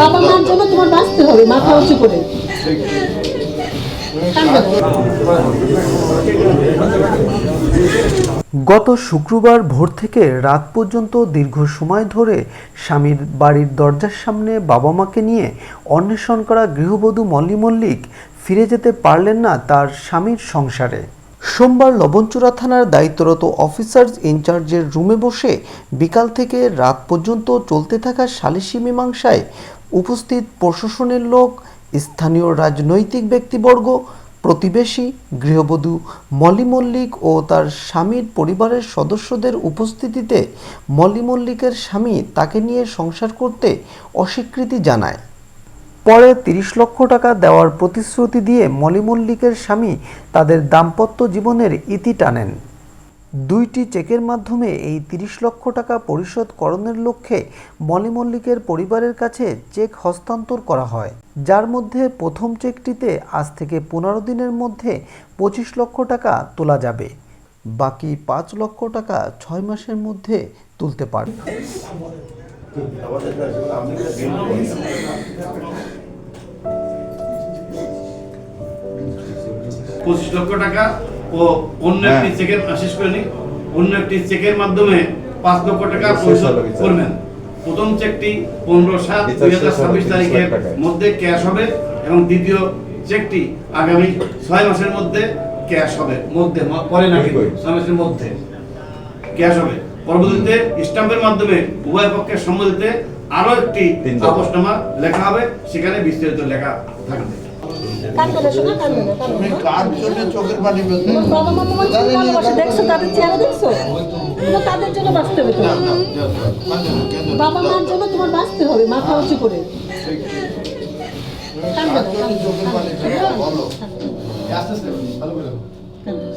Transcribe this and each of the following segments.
বাবা মার জন্য তোমার বাঁচতে হবে মাথা উঁচু করে। গত শুক্রবার ভোর থেকে রাত পর্যন্ত দীর্ঘ সময় ধরে স্বামীর বাড়ির দরজার সামনে বাবা মাকে নিয়ে অন্বেষণ করা গৃহবধূ মল্লী মল্লিক ফিরে যেতে পারলেন না তার স্বামীর সংসারে। সোমবার লবণচূড়া থানার দায়িত্বরত অফিসার্স ইনচার্জের রুমে বসে বিকাল থেকে রাত পর্যন্ত চলতে থাকা সালিশি মীমাংসায় উপস্থিত প্রশাসনের লোক, স্থানীয় রাজনৈতিক ব্যক্তিবর্গ, প্রতিবেশী, গৃহবধূ মল্লী মল্লিক ও তার স্বামীর পরিবারের সদস্যদের উপস্থিতিতে মল্লী মল্লিকের স্বামী তাকে নিয়ে সংসার করতে অস্বীকৃতি জানায়। পরে ৩০ লক্ষ টাকা দেওয়ার প্রতিশ্রুতি দিয়ে মল্লী মল্লিকের স্বামী তাদের দাম্পত্য জীবনের ইতি টানেন। ২টি চেকের মাধ্যমে এই ৩০ লক্ষ টাকা পরিশোধ করণের লক্ষ্যে মল্লী মল্লিকের পরিবারের কাছে চেক হস্তান্তর করা হয়, যার মধ্যে প্রথম চেকটিতে আজ থেকে ১৫ দিনের মধ্যে ২৫ লক্ষ টাকা তোলা যাবে। বাকি ৫ লক্ষ টাকা ৬ মাসের মধ্যে তুলতে পারবে। ২৫ লক্ষ টাকা ও অন্য একটি চেকের শেষ করে নি, অন্য একটি চেকের মাধ্যমে ৫ লক্ষ টাকা পরিশোধ করবেন। প্রথম চেকটি ১৫/৭/২০২৬ তারিখের মধ্যে ক্যাশ হবে এবং দ্বিতীয় চেকটি আগামী ৬ মাসের মধ্যে ক্যাশ হবে, পরে না, ৬ মাসের মধ্যে ক্যাশ হবে। পরবর্তীতে স্ট্যাম্পের মাধ্যমে উভয় পক্ষের সম্মতিতে আরো একটি আপোষনামা লেখা হবে, সেখানে বিস্তারিত লেখা থাকবে। তাদের জন্য বাঁচতে হবে, বাবা মার জন্য তোমার বাঁচতে হবে মাথা উঁচু করে।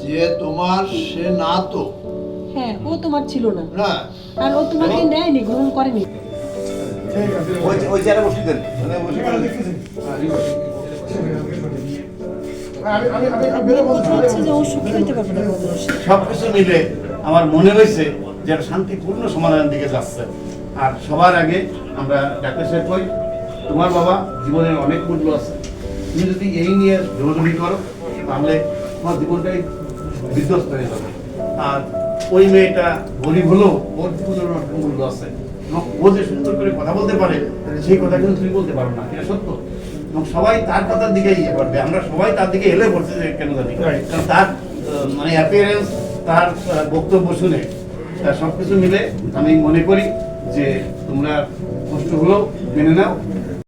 যে তোমার সে না তো, হ্যাঁ ও তোমার ছিল না, আর ও তোমাকে নেয়নি, গ্রহণ করেনি। সবকিছু মিলে আমার মনে হয়েছে যে একটা শান্তিপূর্ণ সমাধানের দিকে যাচ্ছে। আর সবার আগে আমরা ডাক্তার সাহেব কই, তোমার বাবা জীবনের অনেক মূল্য আছে, তুমি যদি এই নিয়ে জোরাজুরি করো তাহলে তোমার জীবনটাই বিধ্বস্ত হয়ে যাবে। আর ওই মেয়েটা গরিব হলেও ওর জীবনের অনেক মূল্য আছে, এবং ও যে সুন্দর করে কথা বলতে পারে সেই কথা কিন্তু তুমি বলতে পারো না, এটা সত্য। এবং সবাই তার কথার দিকে ইয়ে করবে, আমরা সবাই তার দিকে এলে পড়ছে যে কেন জানি, কারণ তার মানে অ্যাপিয়ারেন্স, তার বক্তব্য শুনে সবকিছু মিলে আমি মনে করি যে তোমরা কষ্ট হলেও মেনে নাও।